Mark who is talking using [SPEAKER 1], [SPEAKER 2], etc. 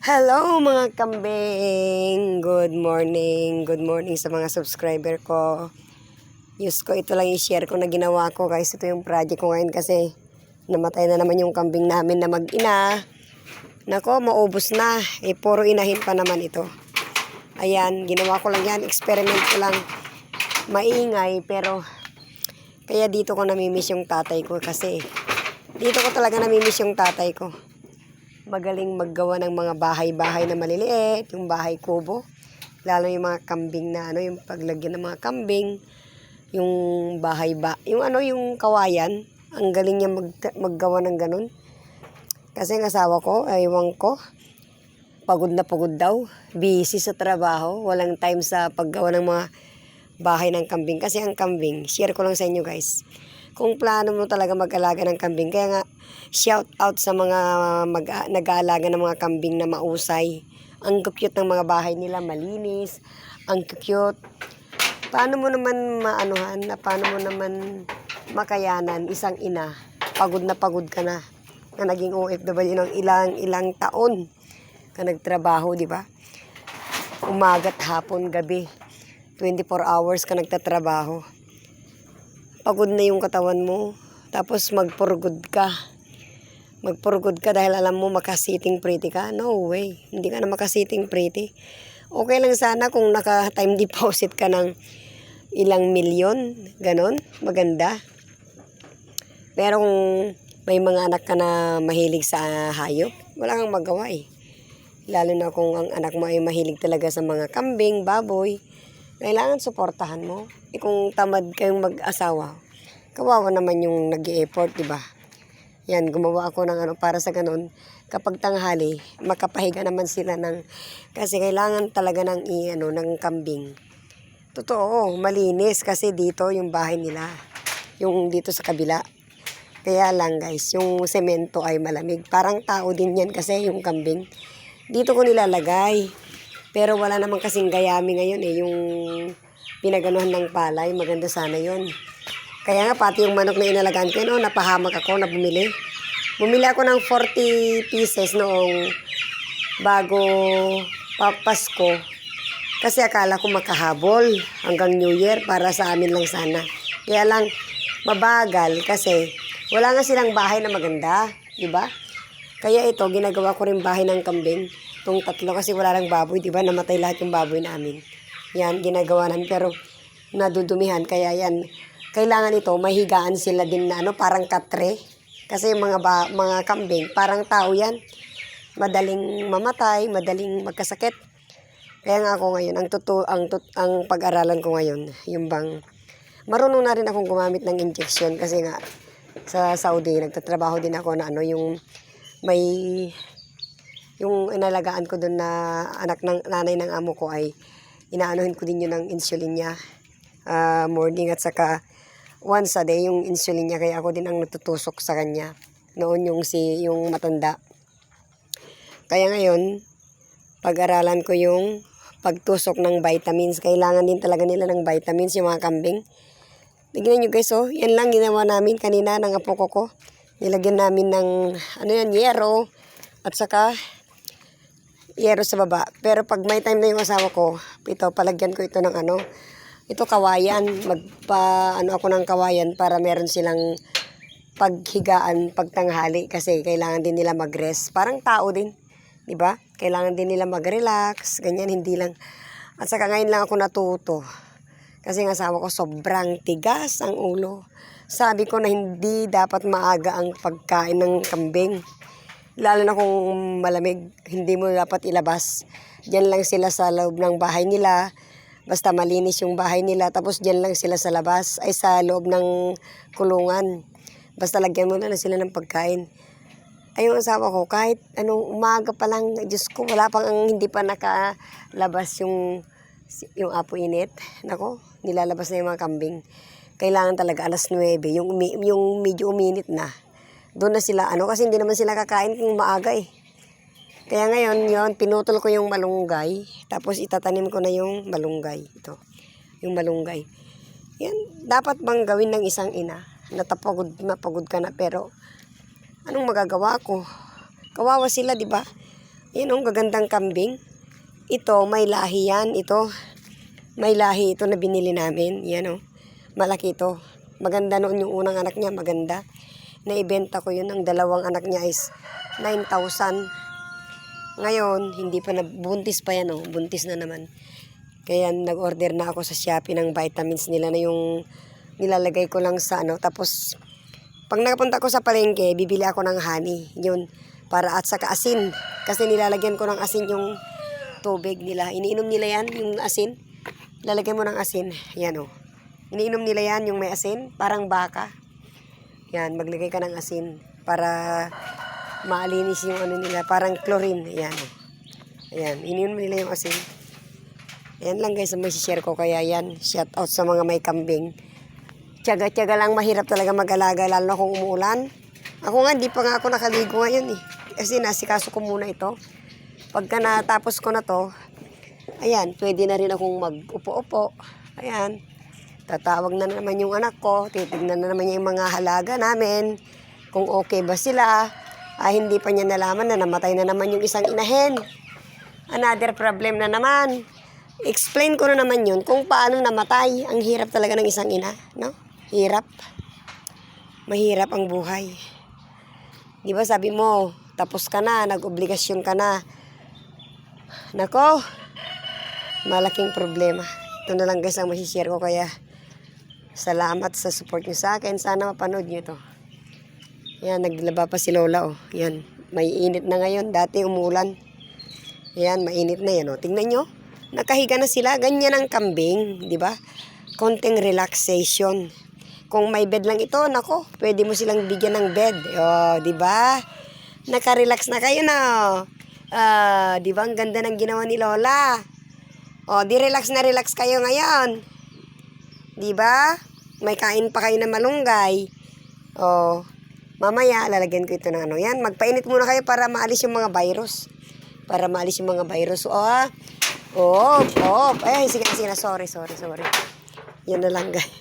[SPEAKER 1] Hello mga kambing! Good morning! Good morning sa mga subscriber ko. Diyos ko, ito lang i-share ko na ginawa ko guys. Ito yung project ko ngayon kasi namatay na naman yung kambing namin na mag-ina. Nako, maubos na. Puro inahin pa naman ito. Ayan, ginawa ko lang yan. Experiment ko lang. Maingay pero kaya dito ko namimiss yung tatay ko kasi dito ko talaga namimiss yung tatay ko. Magaling maggawa ng mga bahay-bahay na maliliit, yung bahay kubo. Lalo yung mga kambing na yung paglagyan ng mga kambing, yung yung kawayan, ang galing niya maggawa ng ganun. Kasi ang asawa ko, ewan ko, pagod na pagod daw, busy sa trabaho, walang time sa paggawa ng mga bahay ng kambing. Kasi ang kambing, share ko lang sa inyo guys, kung plano mo talaga mag-alaga ng kambing, kaya nga shout out sa mga nag-aalaga ng mga kambing na mausay. Ang cute ng mga bahay nila, malinis, ang cute. Paano mo naman paano mo naman makayanan isang ina, pagod na pagod ka na naging OFW ng ilang taon ka nagtrabaho, di ba? Umaga't hapon, gabi, 24 hours ka nagtatrabaho. Pagod na yung katawan mo, tapos magpurgod ka dahil alam mo makasiting pretty ka. No way, hindi ka na makasiting pretty. Okay lang sana kung naka-time deposit ka ng ilang milyon, ganon, maganda. Pero kung may mga anak ka na mahilig sa hayop, wala kang magawa eh. Lalo na kung ang anak mo ay mahilig talaga sa mga kambing, baboy, kailangan suportahan mo. Kung tamad kayong mag-asawa, kawawa naman yung nag-i-effort, di ba? Yan, gumawa ako ng para sa ganun. Kapag tanghali, makapahiga naman sila kasi kailangan talaga ng kambing. Totoo, malinis kasi dito yung bahay nila. Yung dito sa kabila. Kaya lang guys, yung semento ay malamig. Parang tao din yan kasi yung kambing. Dito ko nilalagay. Pero wala naman kasing gayami ngayon yung pinaganuhan ng palay. Maganda sana yon. Kaya nga pati yung manok na inalagaan ko, napahamak ako na bumili. Bumili ako ng 40 pieces noong bago Pasko. Kasi akala ko makahabol hanggang New Year para sa amin lang sana. Kaya lang mabagal kasi wala nga silang bahay na maganda, di ba? Kaya ito, ginagawa ko rin bahay ng kambing. Itong tatlo kasi wala lang baboy, di ba? Namatay lahat yung baboy namin. Yan, ginagawa namin pero nadudumihan. Kaya yan, kailangan ito, mahigaan sila din na parang katre. Kasi yung mga kambing, parang tao yan. Madaling mamatay, madaling magkasakit. Kaya nga ako ngayon, ang pag-aralan ko ngayon, yung bang, marunong na rin akong gumamit ng injection kasi nga, sa Saudi, nagtatrabaho din ako na yung inalagaan ko doon na anak ng nanay ng amo ko ay inaanuhin ko din yun ng insulin niya. Morning at saka once a day yung insulin niya, kaya ako din ang natutusok sa kanya noon yung matanda. Kaya ngayon pag-aralan ko yung pagtusok ng vitamins. Kailangan din talaga nila ng vitamins yung mga kambing. Tignan nyo guys, yan lang ginawa namin kanina ng apo ko. Nilagyan namin ng yero at saka yero sa baba. Pero pag may time na yung asawa ko, palagyan ko ito ng ito kawayan. Ako ng kawayan para meron silang paghigaan pagtanghali kasi kailangan din nila mag-rest. Parang tao din, di ba? Kailangan din nila mag-relax, ganyan, hindi lang. At saka ngayon lang ako natuto. Kasi ang asawa ko sobrang tigas ang ulo. Sabi ko na hindi dapat maaga ang pagkain ng kambing. Lalo na kung malamig, hindi mo dapat ilabas. Diyan lang sila sa loob ng bahay nila. Basta malinis yung bahay nila. Tapos diyan lang sila sa labas, ay sa loob ng kulungan. Basta lagyan mo na sila ng pagkain. Ay yung asawa ko, kahit umaga pa lang, Diyos ko, hindi pa nakalabas yung apo init. Nako, nilalabas na yung mga kambing. Kailangan talaga alas 9, yung medyo uminit na. Doon na sila, kasi hindi naman sila kakain kung maaga eh. Kaya ngayon, pinutol ko yung malunggay, tapos itatanim ko na yung malunggay. Ito, yung malunggay. Yan, dapat bang gawin ng isang ina? Napagod ka na, pero anong magagawa ko? Kawawa sila, di ba? Yan oh, gagandang kambing. Ito, may lahi yan. Ito, may lahi ito na binili namin. Yan oh, malaki ito. Maganda noon yung unang anak niya, maganda. Naibenta ko yun. Ang dalawang anak niya is 9,000. Ngayon, hindi pa na, buntis pa yan oh. Buntis na naman. Kaya nag-order na ako sa Shopee ng vitamins nila na yung nilalagay ko lang sa ano. Tapos, pag nakapunta ko sa palengke, bibili ako ng honey. Yun, para at saka asin. Kasi nilalagyan ko ng asin yung tubig nila. Iniinom nila yan, yung asin. Lalagyan mo ng asin. Yan oh. Iniinom nila yan, yung may asin. Parang baka. Yan, maglagay ka ng asin. Para maalinis yung ano nila. Parang chlorine. Yan oh. Ayan, iniinom nila yung asin. Ayan lang guys, may share ko. Kaya yan, shout out sa mga may kambing. Tiyaga-tiyaga lang, mahirap talaga mag-alaga. Lalo na kung umuulan. Ako nga, di pa nga ako nakaligo ngayon eh. Kasi nasikaso ko muna ito. Pagka natapos ko na to, ayan, pwede na rin akong mag-upo-upo. Ayan, tatawag na naman yung anak ko. Titignan na naman yung mga halaga namin. Kung okay ba sila. Hindi pa niya nalaman na namatay na naman yung isang inahin. Another problem na naman. Explain ko na naman yun kung paano namatay. Ang hirap talaga ng isang ina, no? Hirap. Mahirap ang buhay. Di ba sabi mo, tapos ka na, nag-obligasyon ka na. Nako, malaking problema. Ito na lang guys ang masishare ko. Kaya salamat sa support nyo sa akin. Sana mapanood nyo ito. Yan, naglaba pa si Lola oh. Yan, may init na ngayon. Dati umulan. Yan, mainit na yan oh. Tingnan nyo, nakahiga na sila. Ganyan ang kambing, di ba? Konting relaxation. Kung may bed lang ito, nako, pwede mo silang bigyan ng bed. Oh, di ba? Naka-relax na kayo na. Di ba ang ganda ng ginawa ni Lola? Oh, di relax na relax kayo ngayon. Di ba? May kain pa kayo na malunggay. Oh, mamaya lalagyan ko ito ng ano. Yan, magpainit muna kayo para maalis yung mga virus. Para maalis yung mga virus. Oh, ay, sige na, sorry. Yan na lang guys.